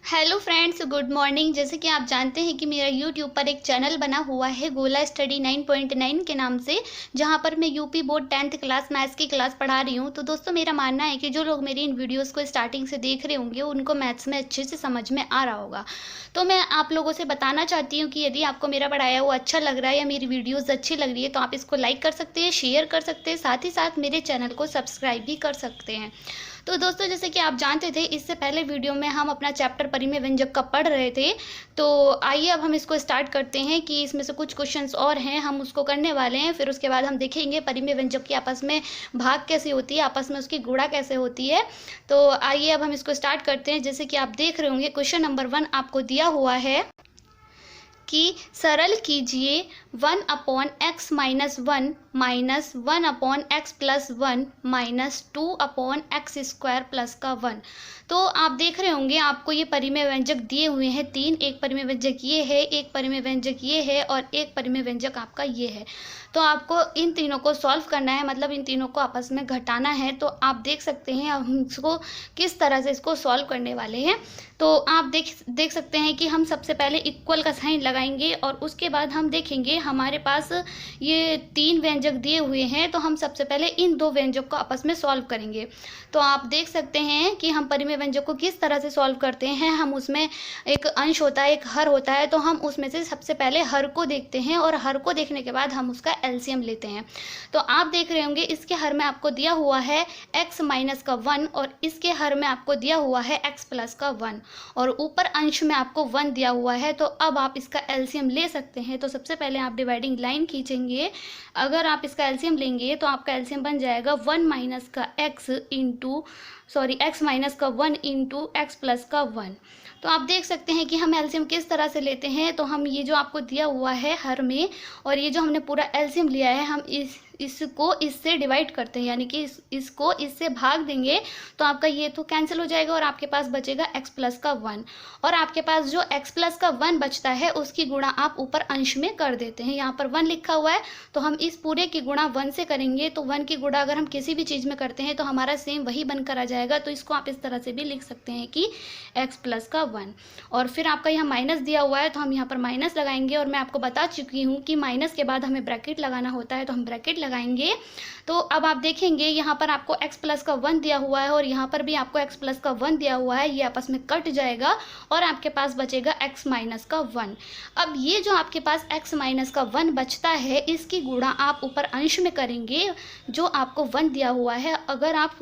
Hello friends, good morning. जैसे कि आप जानते हैं कि मेरा यूट्यूब पर एक चैनल बना हुआ है गोला स्टडी 9.9 के नाम से, जहां पर मैं UP board 10th class maths की क्लास पढ़ा रही हूं। तो दोस्तों, मेरा मानना है कि जो लोग मेरी इन वीडियोस को स्टार्टिंग से देख रहे होंगे उनको मैथ्स में अच्छे से समझ में आ रहा होगा। तो मैं आप लोगों से बताना चाहती हूँ कि यदि आपको मेरा पढ़ाया हुआ अच्छा लग रहा है या मेरी वीडियोज़ अच्छी लग रही है तो आप इसको लाइक कर सकते हैं, शेयर कर सकते हैं, साथ ही साथ मेरे चैनल को सब्सक्राइब भी कर सकते हैं। तो दोस्तों, जैसे कि आप जानते थे, इससे पहले वीडियो में हम अपना चैप्टर परिमेय व्यंजक का पढ़ रहे थे। तो आइए अब हम इसको स्टार्ट करते हैं कि इसमें से कुछ क्वेश्चंस और हैं, हम उसको करने वाले हैं। फिर उसके बाद हम देखेंगे परिमेय व्यंजक की आपस में भाग कैसे होती है, आपस में उसकी गुणा कैसे होती है। तो आइए अब हम इसको स्टार्ट करते हैं। जैसे कि आप देख रहे होंगे, क्वेश्चन नंबर 1 आपको दिया हुआ है कि सरल कीजिए 1/x-1 minus 1/x+1 minus 2/x² plus का 1। तो आप देख रहे होंगे, आपको ये परिमेय व्यंजक दिए हुए हैं तीन। एक परिमेय व्यंजक ये है, एक परिमेय व्यंजक ये है और एक परिमेय व्यंजक आपका ये है। तो आपको इन तीनों को सॉल्व करना है, मतलब इन तीनों को आपस में घटाना है। तो आप देख सकते हैं हम इसको किस तरह से इसको सॉल्व करने वाले हैं। तो आप देख सकते हैं कि हम सबसे पहले इक्वल का साइन लगाएंगे और उसके बाद हम देखेंगे हमारे पास ये तीन व्यंजक दिए हुए हैं। तो हम सबसे पहले इन दो व्यंजक को आपस में सॉल्व करेंगे। तो आप देख सकते हैं कि हम परिमेय व्यंजक को किस तरह से सॉल्व करते हैं। हम उसमें एक अंश होता है, एक हर होता है, तो हम उसमें से सबसे पहले हर को देखते हैं और हर को देखने के बाद हम उसका एलसीएम लेते हैं। तो आप देख रहे होंगे, इसके हर में आपको दिया हुआ है x-1 और इसके हर में आपको दिया हुआ है x+1 और ऊपर अंश में आपको 1 दिया हुआ है। तो अब आप इसका एलसीएम ले सकते हैं। तो सबसे पहले आप डिवाइडिंग लाइन खींचेंगे। अगर आप इसका एलसीएम लेंगे तो आपका एलसीएम बन जाएगा 1 माइनस का x x माइनस का 1 इंटू x प्लस का 1। तो आप देख सकते हैं कि हम एलसीएम किस तरह से लेते हैं। तो हम ये जो आपको दिया हुआ है हर में और ये जो हमने पूरा एलसीएम लिया है, हम इसको इससे डिवाइड करते हैं, यानी कि इसको इससे भाग देंगे तो आपका ये तो कैंसिल हो जाएगा और आपके पास बचेगा x प्लस का 1। और आपके पास जो x प्लस का 1 बचता है उसकी गुणा आप ऊपर अंश में कर देते हैं। यहाँ पर 1 लिखा हुआ है तो हम इस पूरे की गुणा 1 से करेंगे। तो 1 की गुणा अगर हम किसी भी चीज़ में करते हैं तो हमारा सेम वही बनकर आ जाएगा। तो इसको आप इस तरह से भी लिख सकते हैं कि x प्लस का 1। और फिर आपका यहाँ माइनस दिया हुआ है तो हम यहाँ पर माइनस लगाएंगे। और मैं आपको बता चुकी हूँ कि माइनस के बाद हमें ब्रैकेट लगाना होता है, तो हम ब्रैकेट लगाएंगे। तो अब आप देखेंगे यहाँ पर आपको x प्लस का 1 दिया हुआ है और यहाँ पर भी आपको x प्लस का 1 दिया हुआ है। ये आपस में कट जाएगा और आपके पास बचेगा x माइनस का 1। अब ये जो आपके पास x माइनस का 1 बचता है, इसकी गुणा आप ऊपर अंश में करेंगे जो आपको 1 दिया हुआ है। अगर आप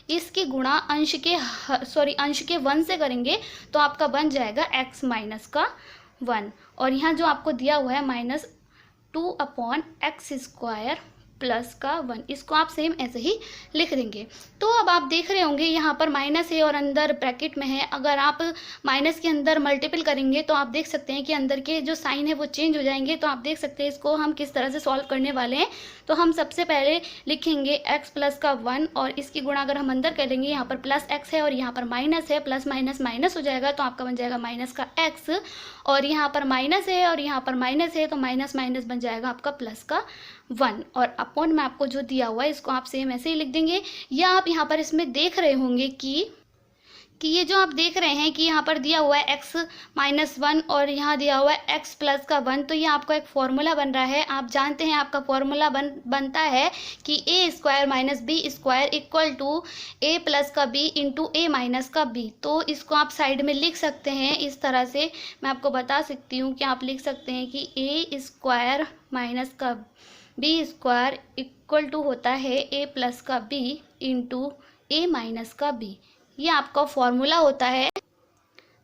इसकी गुणा अंश के 1 से करेंगे तो आपका बन जाएगा x माइनस का 1। और यहाँ जो आपको दिया हुआ है माइनस 2/x² प्लस का 1, इसको आप सेम ऐसे ही लिख देंगे। तो अब आप देख रहे होंगे यहाँ पर माइनस है और अंदर ब्रैकेट में है। अगर आप माइनस के अंदर मल्टीपल करेंगे तो आप देख सकते हैं कि अंदर के जो साइन है वो चेंज हो जाएंगे। तो आप देख सकते हैं इसको हम किस तरह से सॉल्व करने वाले हैं। तो हम सबसे पहले लिखेंगे x प्लस का 1 और इसकी गुणा अगर हम अंदर करेंगे, यहाँ पर प्लस x है और यहाँ पर माइनस है, प्लस माइनस माइनस हो जाएगा तो आपका बन जाएगा माइनस का x। और यहाँ पर माइनस है और यहाँ पर माइनस है तो माइनस माइनस बन जाएगा आपका प्लस का 1। और अपॉन में आपको जो दिया हुआ है इसको आप सेम ऐसे ही लिख देंगे। या आप यहाँ पर इसमें देख रहे होंगे कि ये जो आप देख रहे हैं कि यहाँ पर दिया हुआ है x-1 और यहाँ दिया हुआ है x प्लस का 1। तो ये आपको एक फॉर्मूला बन रहा है। आप जानते हैं आपका फॉर्मूला बनता है कि a² minus b² equal to a plus का b इंटू a माइनस का b। तो इसको आप साइड में लिख सकते हैं इस तरह से। मैं आपको बता सकती हूँ कि आप लिख सकते हैं कि a² माइनस का b² इक्वल टू होता है a प्लस का b इंटू a माइनस का b। ये आपका फॉर्मूला होता है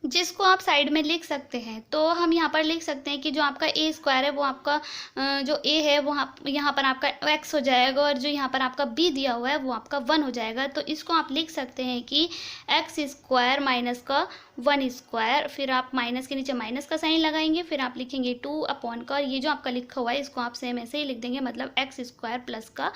जिसको आप साइड में लिख सकते हैं। तो हम यहाँ पर लिख सकते हैं कि जो आपका a² है वो आपका जो a है वो यहाँ पर आपका x हो जाएगा और जो यहाँ पर आपका b दिया हुआ है वो आपका 1 हो जाएगा। तो इसको आप लिख सकते हैं कि x² माइनस का 1²। फिर आप माइनस के नीचे माइनस का साइन लगाएंगे, फिर आप लिखेंगे 2/, और ये जो आपका लिखा हुआ है इसको आप सेम ऐसे ही लिख देंगे, मतलब x² प्लस का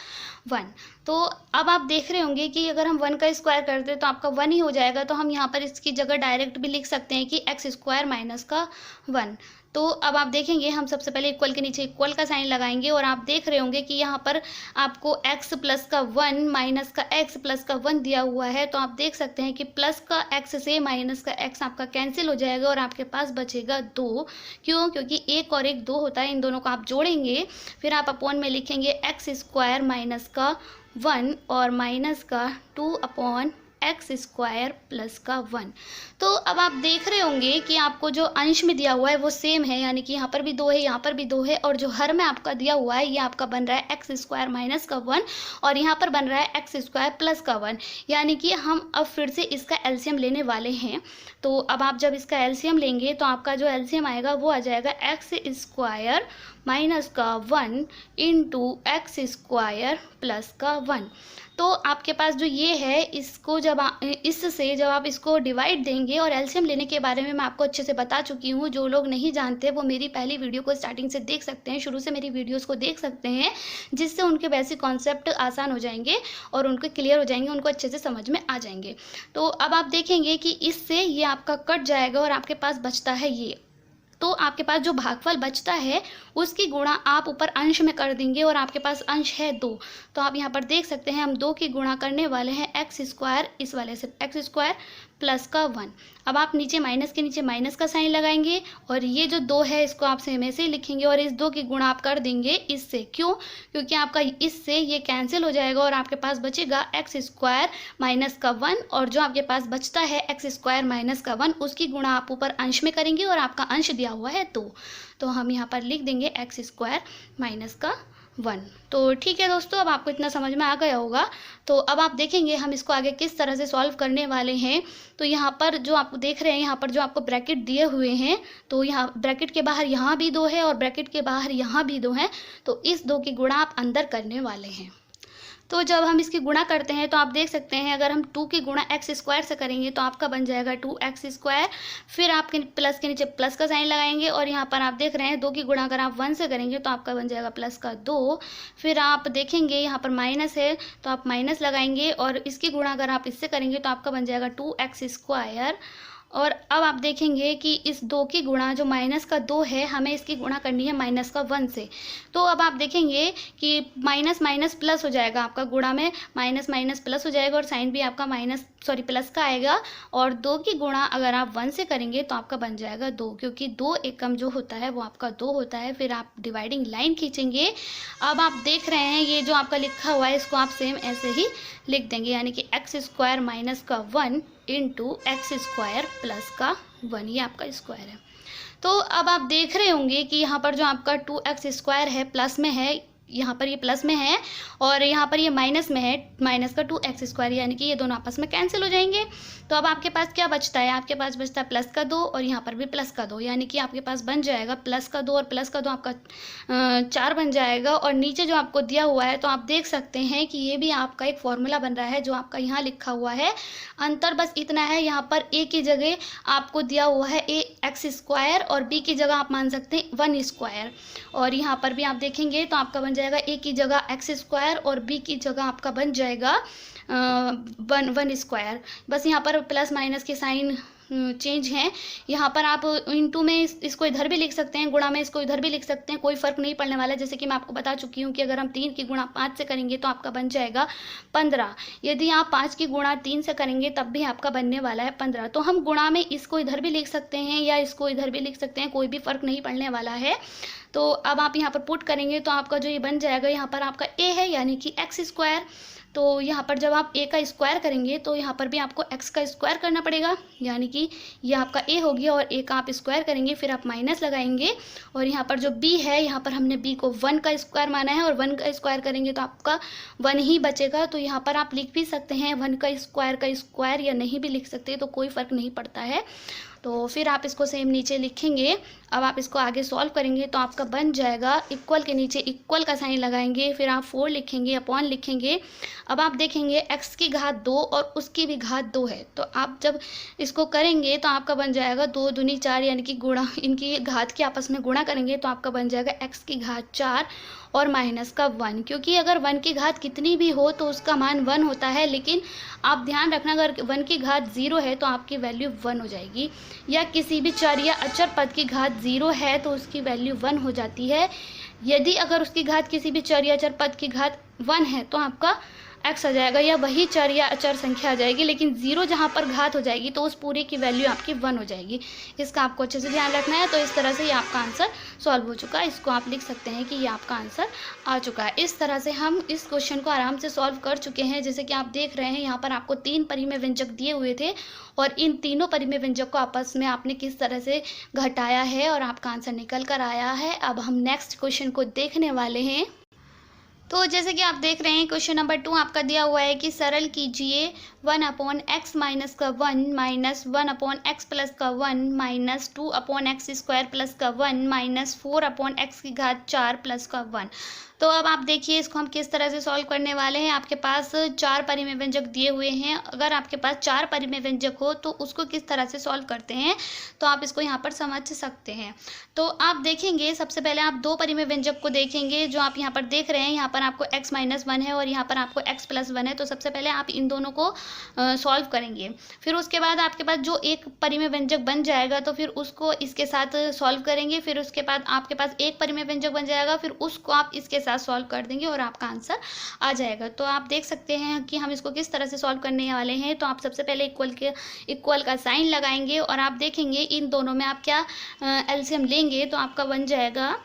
1। तो अब आप देख रहे होंगे कि अगर हम 1 का स्क्वायर करते हैं तो आपका 1 ही हो जाएगा। तो हम यहाँ पर इसकी जगह डायरेक्ट भी लिख सकते हैं कि x² माइनस का 1। तो अब आप देखेंगे हम सबसे पहले इक्वल के नीचे इक्वल का साइन लगाएंगे और आप देख रहे होंगे कि यहाँ पर आपको x प्लस का 1 माइनस का x प्लस का 1 दिया हुआ है। तो आप देख सकते हैं कि प्लस का x से माइनस का x आपका कैंसिल हो जाएगा और आपके पास बचेगा 2। क्यों? क्योंकि एक और एक 2 होता है, इन दोनों को आप जोड़ेंगे, फिर आप अपॉन में लिखेंगे एक्स स्क्वायर माइनस का 1 और माइनस का 2 अपॉन एक्स स्क्वायर प्लस का 1। तो अब आप देख रहे होंगे कि आपको जो अंश में दिया हुआ है वो सेम है, यानी कि यहाँ पर भी 2 है, यहाँ पर भी 2 है, और जो हर में आपका दिया हुआ है ये आपका बन रहा है एक्स स्क्वायर माइनस का 1 और यहाँ पर बन रहा है एक्स स्क्वायर प्लस का 1। यानी कि हम अब फिर से इसका एलसीएम लेने वाले हैं। तो अब आप जब इसका एलसीएम लेंगे तो आपका जो एलसीएम आएगा वो आ जाएगा एक्स स्क्वायर माइनस का 1 इंटू एक्स स्क्वायर प्लस का 1। तो आपके पास जो ये है, इसको जब इससे जब आप इसको डिवाइड देंगे, और एलसीएम लेने के बारे में मैं आपको अच्छे से बता चुकी हूँ, जो लोग नहीं जानते वो मेरी पहली वीडियो को स्टार्टिंग से देख सकते हैं, शुरू से मेरी वीडियोस को देख सकते हैं, जिससे उनके बेसिक कॉन्सेप्ट आसान हो जाएंगे और उनको क्लियर हो जाएंगे, उनको अच्छे से समझ में आ जाएंगे। तो अब आप देखेंगे कि इससे ये आपका कट जाएगा और आपके पास बचता है ये। तो आपके पास जो भागफल बचता है उसकी गुणा आप ऊपर अंश में कर देंगे और आपके पास अंश है 2। तो आप यहाँ पर देख सकते हैं हम 2 की गुणा करने वाले हैं एक्स स्क्वायर इस वाले से एक्स स्क्वायर प्लस का 1। अब आप नीचे माइनस के नीचे माइनस का साइन लगाएंगे और ये जो 2 है इसको आप सेम ऐसे ही लिखेंगे और इस 2 की गुणा आप कर देंगे इससे। क्यों? क्योंकि आपका इससे ये कैंसिल हो जाएगा और आपके पास बचेगा एक्स स्क्वायर माइनस का 1 और जो आपके पास बचता है एक्स स्क्वायर माइनस का 1 उसकी गुणा आप ऊपर अंश में करेंगे और आपका अंश दिया हुआ है 2। तो हम यहाँ पर लिख देंगे एक्स स्क्वायर माइनस का 1। तो ठीक है दोस्तों, अब आपको इतना समझ में आ गया होगा। तो अब आप देखेंगे हम इसको आगे किस तरह से सॉल्व करने वाले हैं। तो यहाँ पर जो आप देख रहे हैं, यहाँ पर जो आपको ब्रैकेट दिए हुए हैं, तो यहाँ ब्रैकेट के बाहर यहाँ भी 2 है और ब्रैकेट के बाहर यहाँ भी 2 है। तो इस 2 की गुणा आप अंदर करने वाले हैं। तो जब हम इसकी गुणा करते हैं तो आप देख सकते हैं अगर हम 2 की गुणा एक्स स्क्वायर से करेंगे तो आपका बन जाएगा 2x स्क्वायर। फिर आपके प्लस के नीचे प्लस का साइन लगाएंगे और यहाँ पर आप देख रहे हैं 2 की गुणा अगर आप 1 से करेंगे तो आपका बन जाएगा प्लस का 2। फिर आप देखेंगे यहाँ पर माइनस है तो आप माइनस लगाएंगे और इसकी गुणा अगर आप इससे करेंगे तो आपका बन जाएगा 2x स्क्वायर। और अब आप देखेंगे कि इस 2 की गुणा जो माइनस का 2 है हमें इसकी गुणा करनी है माइनस का 1 से। तो अब आप देखेंगे कि माइनस माइनस प्लस हो जाएगा, आपका गुणा में माइनस माइनस प्लस हो जाएगा और साइन भी आपका प्लस का आएगा। और 2 की गुणा अगर आप 1 से करेंगे तो आपका बन जाएगा 2, क्योंकि 2 एकम जो होता है वो आपका 2 होता है। फिर आप डिवाइडिंग लाइन खींचेंगे। अब आप देख रहे हैं ये जो आपका लिखा हुआ है इसको आप सेम ऐसे ही लिख देंगे, यानी कि एक्स स्क्वायर माइनस का 1 इंटू एक्स स्क्वायर प्लस का 1, ये आपका स्क्वायर है। तो अब आप देख रहे होंगे कि यहाँ पर जो आपका 2x स्क्वायर है प्लस में है, यहाँ पर ये प्लस में है और यहाँ पर ये माइनस में है, माइनस का 2x स्क्वायर, यानी कि ये दोनों आपस में कैंसिल हो जाएंगे। तो अब आपके पास क्या बचता है? आपके पास बचता है प्लस का 2 और यहाँ पर भी प्लस का 2, यानी कि आपके पास बन जाएगा प्लस का 2 और प्लस का 2 आपका 4 बन जाएगा। और नीचे जो आपको दिया हुआ है तो आप देख सकते हैं कि ये भी आपका एक फॉर्मूला बन रहा है जो आपका यहाँ लिखा हुआ है। अंतर बस इतना है, यहाँ पर a की जगह आपको दिया हुआ है एक्स स्क्वायर और b की जगह आप मान सकते हैं 1 स्क्वायर। और यहाँ पर भी आप देखेंगे तो आपका बन जाएगा a की जगह एक्स स्क्वायर और b की जगह आपका बन जाएगा 1 स्क्वायर। बस यहाँ पर प्लस माइनस के साइन चेंज हैं। यहाँ पर आप इनटू में इसको इधर भी लिख सकते हैं, गुणा में इसको इधर भी लिख सकते हैं, कोई फ़र्क नहीं पड़ने वाला है। जैसे कि मैं आपको बता चुकी हूँ कि अगर हम 3 की गुणा 5 से करेंगे तो आपका बन जाएगा 15। यदि आप 5 की गुणा 3 से करेंगे तब भी आपका बनने वाला है 15। तो हम गुणा में इसको इधर भी लिख सकते हैं या इसको इधर भी लिख सकते हैं, कोई भी फ़र्क नहीं पड़ने वाला है। तो अब आप यहाँ पर पुट करेंगे तो आपका जो ये बन जाएगा, यहाँ पर आपका a है यानी कि एक्स स्क्वायर। तो यहाँ पर जब आप a का स्क्वायर करेंगे तो यहाँ पर भी आपको x का स्क्वायर करना पड़ेगा, यानी कि ये आपका a हो गया और a का आप स्क्वायर करेंगे, फिर आप माइनस लगाएंगे। और यहाँ पर जो b है, यहाँ पर हमने b को 1 का स्क्वायर माना है और 1 का स्क्वायर करेंगे तो आपका 1 ही बचेगा। तो यहाँ पर आप लिख भी सकते हैं 1 का स्क्वायर या नहीं भी लिख सकते, तो कोई फ़र्क नहीं पड़ता है। तो फिर आप इसको सेम नीचे लिखेंगे। अब आप इसको आगे सॉल्व करेंगे तो आपका बन जाएगा इक्वल के नीचे इक्वल का साइन लगाएंगे, फिर आप 4 लिखेंगे, अपॉन लिखेंगे। अब आप देखेंगे x की घात 2 और उसकी भी घात 2 है, तो आप जब इसको करेंगे तो आपका बन जाएगा 2 दूनी 4, यानी कि गुणा, इनकी घात के आपस में गुणा करेंगे तो आपका बन जाएगा x की घात 4 और माइनस का 1, क्योंकि अगर 1 की घात कितनी भी हो तो उसका मान 1 होता है, लेकिन आप ध्यान रखना अगर 1 की घात 0 है तो आपकी वैल्यू 1 हो जाएगी, या किसी भी चर या अचर पद की घात 0 है तो उसकी वैल्यू 1 हो जाती है। यदि अगर उसकी घात किसी भी चर या अचर पद की घात 1 है तो आपका एक्स आ जाएगा, या वही चर या अचर संख्या आ जाएगी, लेकिन 0 जहाँ पर घात हो जाएगी तो उस पूरे की वैल्यू आपकी 1 हो जाएगी। इसका आपको अच्छे से ध्यान रखना है। तो इस तरह से ये आपका आंसर सॉल्व हो चुका है। इसको आप लिख सकते हैं कि ये आपका आंसर आ चुका है। इस तरह से हम इस क्वेश्चन को आराम से सॉल्व कर चुके हैं। जैसे कि आप देख रहे हैं यहाँ पर आपको 3 परिमेय व्यंजक दिए हुए थे और इन तीनों परिमेय व्यंजक को आपस में आपने किस तरह से घटाया है और आपका आंसर निकल कर आया है। अब हम नेक्स्ट क्वेश्चन को देखने वाले हैं। तो जैसे कि आप देख रहे हैं क्वेश्चन नंबर 2 आपका दिया हुआ है कि सरल कीजिए 1/x माइनस का 1 माइनस 1/x प्लस का 1 माइनस 2/x स्क्वायर प्लस का 1 माइनस 4/x की घात 4 प्लस का 1। तो अब आप देखिए इसको हम किस तरह से सॉल्व करने वाले हैं। आपके पास 4 परिमेय व्यंजक दिए हुए हैं। अगर आपके पास 4 परिमेय व्यंजक हो तो उसको किस तरह से सॉल्व करते हैं तो आप इसको यहाँ पर समझ सकते हैं। तो आप देखेंगे सबसे पहले आप 2 परिमेय व्यंजक को देखेंगे जो आप यहाँ पर देख रहे हैं। यहाँ पर आपको x माइनस 1 है और यहाँ पर आपको x प्लस 1 है। तो सबसे पहले आप इन दोनों को सॉल्व करेंगे। फिर उसके बाद आपके पास जो एक परिमेय व्यंजक बन जाएगा तो फिर उसको इसके साथ सॉल्व करेंगे। फिर उसके बाद आपके पास एक परिमेय व्यंजक बन जाएगा, फिर उसको आप इसके साथ सॉल्व कर देंगे और आपका आंसर आ जाएगा। तो आप देख सकते हैं कि हम इसको किस तरह से सॉल्व करने वाले हैं। तो आप सबसे पहले इक्वल का साइन लगाएंगे और आप देखेंगे इन दोनों में आप क्या एलसीएम लेंगे तो आपका बन जाएगा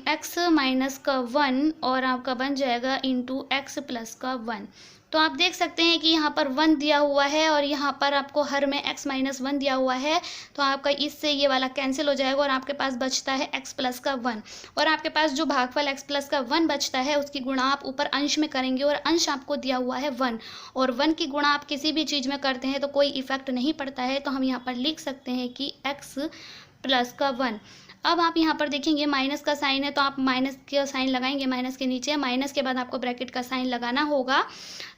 x माइनस का 1 और आपका बन जाएगा इंटू एक्स प्लस का 1। तो आप देख सकते हैं कि यहाँ पर 1 दिया हुआ है और यहाँ पर आपको हर में x माइनस 1 दिया हुआ है। तो आपका इससे ये वाला कैंसिल हो जाएगा और आपके पास बचता है x प्लस का 1। और आपके पास जो भागफल x प्लस का 1 बचता है उसकी गुणा आप ऊपर अंश में करेंगे और अंश आपको दिया हुआ है 1। और 1 की गुणा आप किसी भी चीज़ में करते हैं तो कोई इफेक्ट नहीं पड़ता है। तो हम यहाँ पर लिख सकते हैं कि x प्लस का 1। अब आप यहाँ पर देखेंगे माइनस का साइन है तो आप माइनस का साइन लगाएंगे, माइनस के नीचे, माइनस के बाद आपको ब्रैकेट का साइन लगाना होगा।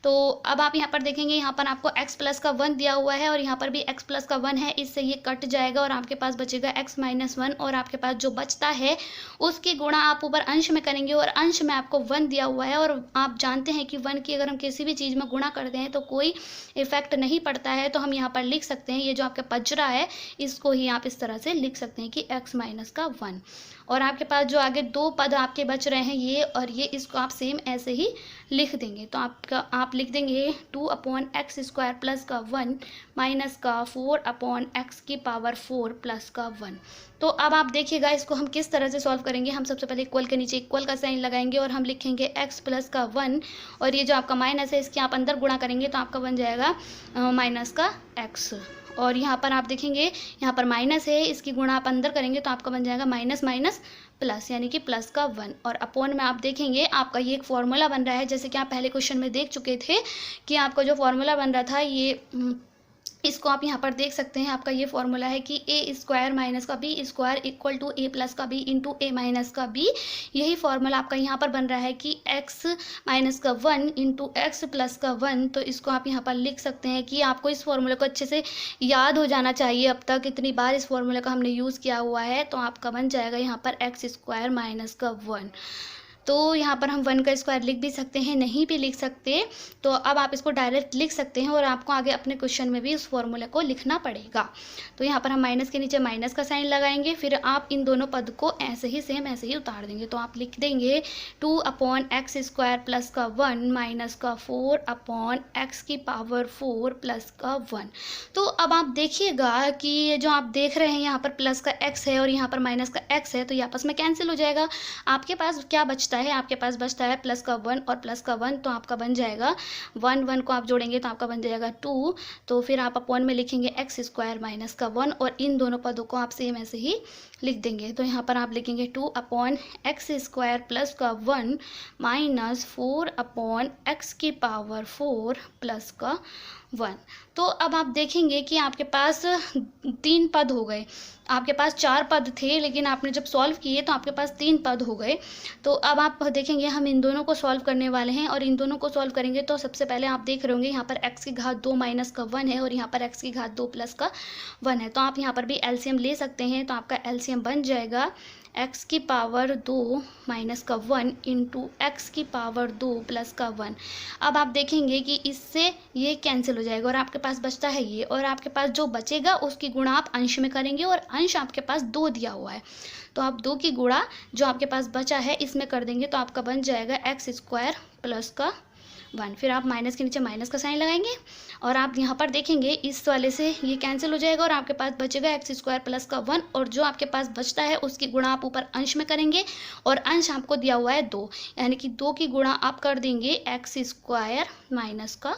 तो अब आप यहाँ पर देखेंगे यहाँ पर आपको x प्लस का 1 दिया हुआ है और यहाँ पर भी x प्लस का 1 है, इससे ये कट जाएगा और आपके पास बचेगा x माइनस 1। और आपके पास जो बचता है उसकी गुणा आप ऊपर अंश में करेंगे और अंश में आपको 1 दिया हुआ है। और आप जानते हैं कि 1 की अगर हम किसी भी चीज़ में गुणा करते हैं तो कोई इफेक्ट नहीं पड़ता है। तो हम यहाँ पर लिख सकते हैं ये जो आपका बच है इसको ही आप इस तरह से लिख सकते हैं कि x माइनस का 1। और आपके पास जो आगे 2 पद आपके बच रहे हैं ये और ये, इसको आप सेम ऐसे ही लिख देंगे। तो आप लिख देंगे 2/x स्क्वायर प्लस का 1 माइनस का 4/x की पावर 4 प्लस का 1। तो अब आप देखिएगा इसको हम किस तरह से सॉल्व करेंगे। हम सबसे पहले इक्वल के नीचे इक्वल का साइन लगाएंगे और हम लिखेंगे x प्लस का 1 और ये जो आपका माइनस है इसके आप अंदर गुणा करेंगे तो आपका बन जाएगा माइनस का x। और यहाँ पर आप देखेंगे यहाँ पर माइनस है, इसकी गुणा आप अंदर करेंगे तो आपका बन जाएगा माइनस माइनस प्लस यानी कि प्लस का 1। और अपॉन में आप देखेंगे आपका ये एक फॉर्मूला बन रहा है। जैसे कि आप पहले क्वेश्चन में देख चुके थे कि आपका जो फॉर्मूला बन रहा था ये इसको आप यहाँ पर देख सकते हैं। आपका ये फॉर्मूला है कि a स्क्वायर माइनस का b square equal to a plus का b इंटू a माइनस का b। यही फॉर्मूला आपका यहाँ पर बन रहा है कि x माइनस का 1 इंटू एक्स प्लस का 1। तो इसको आप यहाँ पर लिख सकते हैं कि आपको इस फॉर्मूले को अच्छे से याद हो जाना चाहिए। अब तक इतनी बार इस फॉर्मूले का हमने यूज़ किया हुआ है। तो आपका बन जाएगा यहाँ पर एक्स स्क्वायर माइनस का 1। तो यहाँ पर हम 1 का स्क्वायर लिख भी सकते हैं, नहीं भी लिख सकते। तो अब आप इसको डायरेक्ट लिख सकते हैं और आपको आगे अपने क्वेश्चन में भी उस फॉर्मूले को लिखना पड़ेगा। तो यहाँ पर हम माइनस के नीचे माइनस का साइन लगाएंगे, फिर आप इन दोनों पद को ऐसे ही सेम ऐसे ही उतार देंगे। तो आप लिख देंगे 2/x स्क्वायर प्लस का 1 माइनस का 4/x की पावर 4 प्लस का 1। तो अब आप देखिएगा कि ये जो आप देख रहे हैं यहाँ पर प्लस का x है और यहाँ पर माइनस का x है तो ये आपस में कैंसिल हो जाएगा। आपके पास क्या बचता है, आपके पास बचता है प्लस का 1 और प्लस का 1। तो आपका बन जाएगा 1 को आप जोड़ेंगे तो आपका बन जाएगा 2। तो फिर आप अपॉन में लिखेंगे x स्क्वायर माइनस का 1 और इन दोनों पदों को आप सेम ऐसे ही लिख देंगे। तो यहाँ पर आप लिखेंगे 2/x स्क्वायर प्लस का 1 माइनस 4/x की पावर 4 प्लस का 1। तो अब आप देखेंगे कि आपके पास 3 पद हो गए। आपके पास 4 पद थे लेकिन आपने जब सॉल्व किए तो आपके पास 3 पद हो गए। तो अब आप देखेंगे हम इन दोनों को सॉल्व करने वाले हैं और इन दोनों को सॉल्व करेंगे तो सबसे पहले आप देख रहे होंगे यहाँ पर x की घात 2 माइनस का 1 है और यहाँ पर x की घात 2 प्लस का 1 है। तो आप यहाँ पर भी एलसीएम ले सकते हैं। तो आपका एलसीएम बन जाएगा एक्स की पावर 2 माइनस का 1 इंटू एक्स की पावर 2 प्लस का 1। अब आप देखेंगे कि इससे ये कैंसिल हो जाएगा और आपके पास बचता है ये, और आपके पास जो बचेगा उसकी गुणा आप अंश में करेंगे, और अंश आपके पास 2 दिया हुआ है तो आप 2 की गुणा जो आपके पास बचा है इसमें कर देंगे, तो आपका बन जाएगा एक्स स्क्वायर प्लस का 1। फिर आप माइनस के नीचे माइनस का साइन लगाएंगे और आप यहाँ पर देखेंगे इस वाले से ये कैंसिल हो जाएगा और आपके पास बचेगा एक्स स्क्वायर प्लस का 1, और जो आपके पास बचता है उसकी गुणा आप ऊपर अंश में करेंगे, और अंश आपको दिया हुआ है 2, यानी कि 2 की गुणा आप कर देंगे एक्स स्क्वायर माइनस का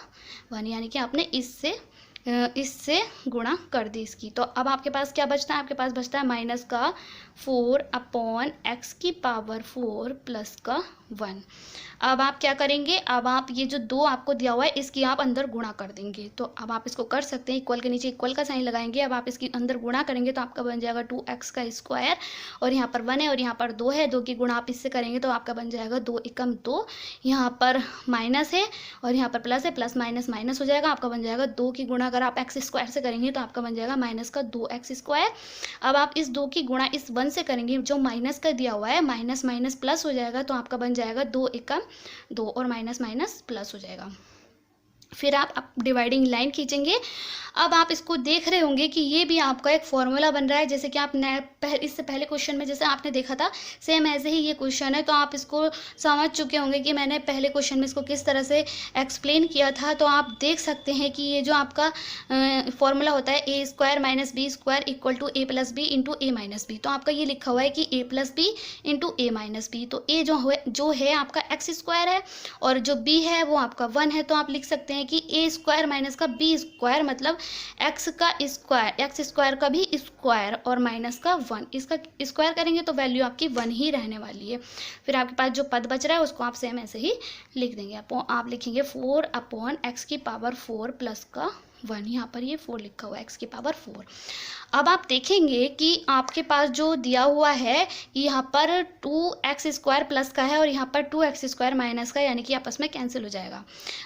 1, यानी कि आपने इससे गुणा कर दी इसकी। तो अब आपके पास क्या बचता है, आपके पास बचता है माइनस का 4 अपॉन एक्स की पावर 4 प्लस का 1। अब आप क्या करेंगे, अब आप ये जो 2 आपको दिया हुआ है इसकी आप अंदर गुणा कर देंगे। तो अब आप इसको कर सकते हैं, इक्वल के नीचे इक्वल का साइन लगाएंगे। अब आप इसकी अंदर गुणा करेंगे तो आपका बन जाएगा 2x का स्क्वायर, और यहाँ पर 1 है और यहाँ पर 2 है, 2 की गुणा आप इससे करेंगे तो आपका बन जाएगा 2 एकम 2। यहाँ पर माइनस है और यहाँ पर प्लस है, प्लस माइनस माइनस हो जाएगा, आपका बन जाएगा 2 की गुणा अगर आप एक्स स्क्वायर से करेंगे तो आपका बन जाएगा माइनस का 2x स्क्वायर। अब आप इस 2 की गुणा इस 1 से करेंगे, जो माइनस का दिया हुआ है माइनस माइनस प्लस हो जाएगा, तो आपका बन जाएगा 2 एकम 2 और माइनस माइनस प्लस हो जाएगा। फिर आप डिवाइडिंग लाइन खींचेंगे। अब आप इसको देख रहे होंगे कि ये भी आपका एक फॉर्मूला बन रहा है, जैसे कि आप इससे पहले क्वेश्चन में जैसे आपने देखा था सेम ऐसे ही ये क्वेश्चन है, तो आप इसको समझ चुके होंगे कि मैंने पहले क्वेश्चन में इसको किस तरह से एक्सप्लेन किया था। तो आप देख सकते हैं कि ये जो आपका फॉर्मूला होता है A square minus B square equal to A plus B into A minus B, तो आपका ये लिखा हुआ है कि A plus B into A minus B. तो ए जो है आपका एक्स स्क्वायर है और जो बी है वो आपका 1 है, तो आप लिख सकते हैं कि ए स्क्वायर माइनस का बी स्क्वायर मतलब एक्स का स्क्वायर, एक्स स्क्वायर का भी स्क्वायर और माइनस का 1, इसका स्क्वायर करेंगे तो वैल्यू आपकी 1 ही रहने वाली है। फिर आपके पास जो पद बच रहा है उसको आप सेम ऐसे ही लिख देंगे। आप लिखेंगे 4 अपॉन एक्स की पावर 4 प्लस का 1, यहाँ पर ये 4 लिखा हुआ है एक्स की पावर 4। अब आप देखेंगे कि आपके पास जो दिया हुआ है यहाँ पर 2x स्क्वायर प्लस का है और यहाँ पर 2x स्क्वायर माइनस का, यानी कि आपस में कैंसिल हो जाएगा।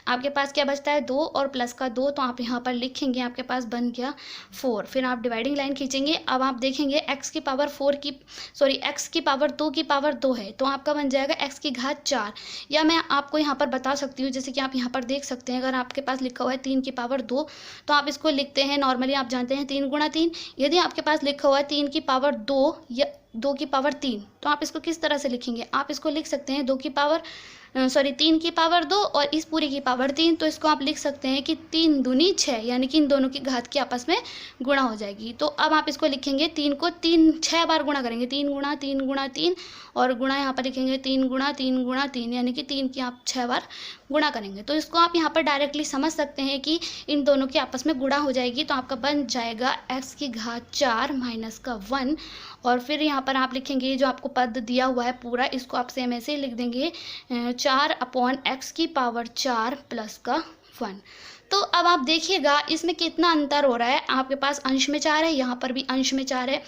आपके पास क्या बचता है 2 और प्लस का 2, तो आप यहाँ पर लिखेंगे आपके पास बन गया 4। फिर आप डिवाइडिंग लाइन खींचेंगे। अब आप देखेंगे x की पावर 2 की पावर 2 है, तो आपका बन जाएगा x की घात 4, या मैं आपको यहाँ पर बता सकती हूँ, जैसे कि आप यहाँ पर देख सकते हैं अगर आपके पास लिखा हुआ है 3 की पावर 2 तो आप इसको लिखते हैं नॉर्मली, आप जानते हैं 3 गुणा 3। यदि आपके पास लिखा हुआ है 3 की पावर 2 या 2 की पावर 3, तो आप इसको किस तरह से लिखेंगे, आप इसको लिख सकते हैं 3 की पावर 2 और इस पूरी की पावर 3, तो इसको आप लिख सकते हैं कि 3 दूनी 6, यानी कि इन दोनों की घात की आपस में गुणा हो जाएगी। तो अब आप इसको लिखेंगे 3 को 6 बार गुणा करेंगे, 3 गुणा 3 गुणा 3, और गुणा यहाँ पर लिखेंगे 3 गुणा 3 गुणा 3, यानी कि 3 की आप 6 बार गुणा करेंगे। तो इसको आप यहाँ पर डायरेक्टली समझ सकते हैं कि इन दोनों की आपस में गुणा हो जाएगी, तो आपका बन जाएगा x की घात 4 माइनस का 1, और फिर यहाँ पर आप लिखेंगे जो आपको पद दिया हुआ है पूरा, इसको आप सेम ऐसे ही लिख देंगे 4 अपॉन एक्स की पावर 4 प्लस का 1। तो अब आप देखिएगा इसमें कितना अंतर हो रहा है, आपके पास अंश में 4 है, यहाँ पर भी अंश में 4 है।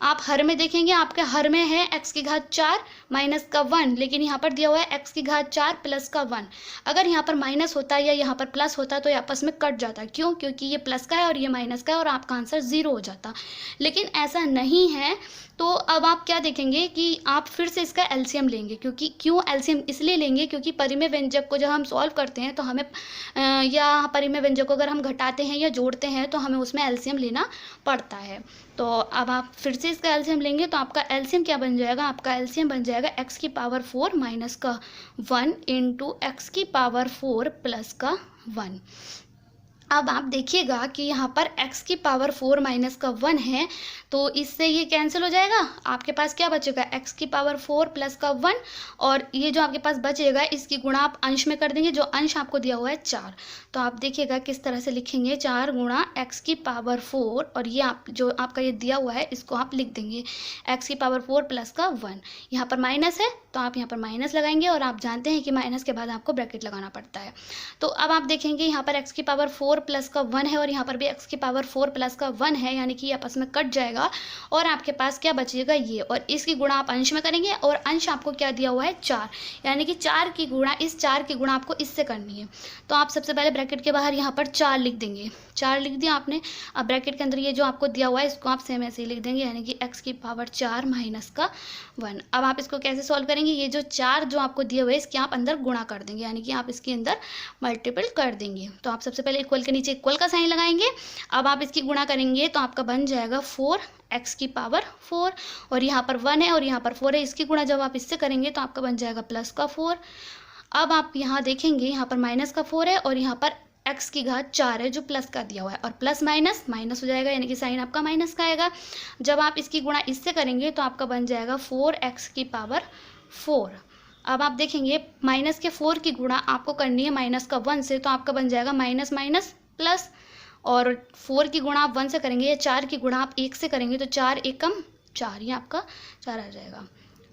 आप हर में देखेंगे, आपके हर में है x की घात 4 माइनस का 1, लेकिन यहाँ पर दिया हुआ है x की घात 4 प्लस का 1। अगर यहाँ पर माइनस होता या यहाँ पर प्लस होता तो ये आपस में कट जाता, क्यों, क्योंकि ये प्लस का है और ये माइनस का है और आपका आंसर 0 हो जाता, लेकिन ऐसा नहीं है। तो अब आप क्या देखेंगे कि आप फिर से इसका एलसीएम लेंगे, क्यों एलसीएम इसलिए लेंगे क्योंकि परिमेय व्यंजक को जब हम सॉल्व करते हैं तो हमें या परिमेय व्यंजक को अगर हम घटाते हैं या जोड़ते हैं तो हमें उसमें एलसीएम लेना पड़ता है। तो अब आप फिर से इसका एलसीएम लेंगे तो आपका एलसीएम क्या बन जाएगा, आपका एलसीएम बन जाएगा x की पावर 4 माइनस का 1 इंटू एक्स की पावर 4 प्लस का 1। अब आप देखिएगा कि यहाँ पर x की पावर 4 माइनस का 1 है, तो इससे ये कैंसिल हो जाएगा। आपके पास क्या बचेगा, x की पावर 4 प्लस का 1, और ये जो आपके पास बचेगा इसकी गुणा आप अंश में कर देंगे, जो अंश आपको दिया हुआ है 4। तो आप देखिएगा किस तरह से लिखेंगे, 4 गुणा x की पावर 4, और ये आप जो आपका ये दिया हुआ है इसको आप लिख देंगे x की पावर 4 प्लस का 1। यहाँ पर माइनस है तो आप यहाँ पर माइनस लगाएंगे, और आप जानते हैं कि माइनस के बाद आपको ब्रैकेट लगाना पड़ता है। तो अब आप देखेंगे यहाँ पर x की पावर 4 4 प्लस का 1 है और यहाँ पर भी x की पावर 4 प्लस का 1 है, यानी कि ये आपस में कट जाएगा और आपके पास क्या बचेगा ये, और इसकी गुणा आप अंश में करेंगे और अंश आपको क्या दिया हुआ है 4, यानी कि 4 की गुणा, इस 4 की गुणा आपको इससे करनी है। तो आप सबसे पहले ब्रैकेट के बाहर यहाँ पर 4 लिख देंगे, 4 लिख दिया आपने। अब ब्रैकेट के अंदर ये जो आपको दिया हुआ है इसको आप सेम ऐसे ही लिख देंगे, यानी कि x की पावर 4 माइनस का 1। अब आप इसको कैसे सॉल्व करेंगे, ये जो 4 जो आपको दिए हुए इसके आप अंदर गुणा कर देंगे, यानी कि आप इसके अंदर मल्टीपल कर देंगे। तो आप सबसे पहले इक्वल के नीचे इक्वल का साइन लगाएंगे। अब आप इसकी गुणा करेंगे तो आपका बन जाएगा 4x की पावर 4, और यहाँ पर 1 है और यहाँ पर 4 है, इसकी गुणा जब आप इससे करेंगे तो आपका बन जाएगा प्लस का 4। अब आप यहाँ देखेंगे यहाँ पर माइनस का 4 है और यहाँ पर x की घात 4 है जो प्लस का दिया हुआ है, और प्लस माइनस माइनस हो जाएगा, यानी कि साइन आपका माइनस का आएगा। जब आप इसकी गुणा इससे करेंगे तो आपका बन जाएगा 4x की पावर 4। अब आप देखेंगे माइनस के 4 की गुणा आपको करनी है माइनस का 1 से, तो आपका बन जाएगा माइनस माइनस प्लस, और 4 की गुणा आप 1 से करेंगे या 4 की गुणा आप 1 से करेंगे तो 4 एकम 4, ये आपका 4 आ जाएगा।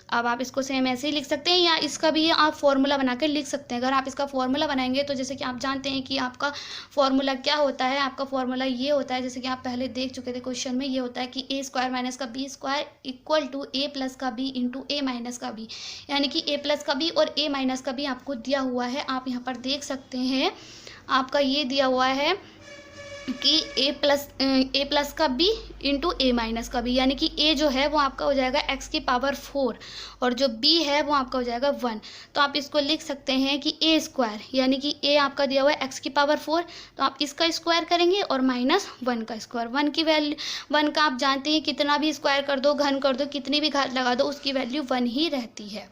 अब आप इसको सेम ऐसे ही लिख सकते हैं या इसका भी आप फॉर्मूला बना कर लिख सकते हैं। अगर आप इसका फॉर्मूला बनाएंगे तो जैसे कि आप जानते हैं कि आपका फॉर्मूला क्या होता है, आपका फॉर्मूला ये होता है, जैसे कि आप पहले देख चुके थे क्वेश्चन में, ये होता है कि a² माइनस का b² equal to a plus का b इंटू a माइनस का b, यानी कि a प्लस का b और a माइनस का b आपको दिया हुआ है। आप यहाँ पर देख सकते हैं आपका ये दिया हुआ है कि a प्लस का b इंटू a माइनस का b, यानी कि a जो है वो आपका हो जाएगा x की पावर 4 और जो b है वो आपका हो जाएगा 1। तो आप इसको लिख सकते हैं कि a², यानी कि a आपका दिया हुआ है x की पावर 4, तो आप इसका स्क्वायर करेंगे और माइनस 1 का स्क्वायर। 1 की वैल्यू 1 का आप जानते हैं कितना भी स्क्वायर कर दो, घन कर दो, कितनी भी घात लगा दो उसकी वैल्यू 1 ही रहती है।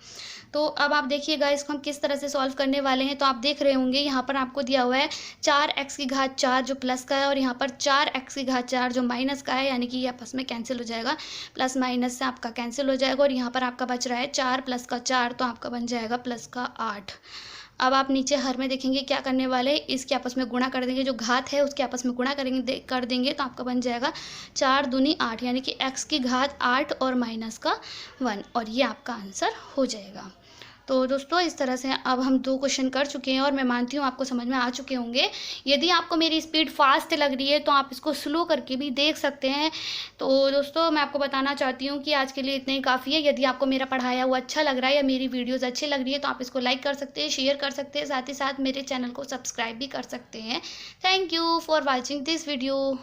तो अब आप देखिएगा इसको हम किस तरह से सॉल्व करने वाले हैं। तो आप देख रहे होंगे यहाँ पर आपको दिया हुआ है 4x की घात 4 जो प्लस का है और यहाँ पर 4x की घात 4 जो माइनस का है, यानी कि ये आपस में कैंसिल हो जाएगा, प्लस माइनस से आपका कैंसिल हो जाएगा, और यहाँ पर आपका बच रहा है 4 प्लस का 4, तो आपका बन जाएगा प्लस का 8। अब आप नीचे हर में देखेंगे क्या करने वाले, इसके आपस में गुणा कर देंगे, जो घात है उसके आपस में गुणा कर देंगे तो आपका बन जाएगा 4 दूनी 8, यानी कि x की घात 8 और माइनस का 1, और ये आपका आंसर हो जाएगा। तो दोस्तों इस तरह से अब हम 2 क्वेश्चन कर चुके हैं और मैं मानती हूँ आपको समझ में आ चुके होंगे। यदि आपको मेरी स्पीड फास्ट लग रही है तो आप इसको स्लो करके भी देख सकते हैं। तो दोस्तों मैं आपको बताना चाहती हूँ कि आज के लिए इतना ही काफ़ी है। यदि आपको मेरा पढ़ाया हुआ अच्छा लग रहा है या मेरी वीडियोज़ अच्छी लग रही है तो आप इसको लाइक कर सकते हैं, शेयर कर सकते हैं, साथ ही साथ मेरे चैनल को सब्सक्राइब भी कर सकते हैं। Thank you for watching this video.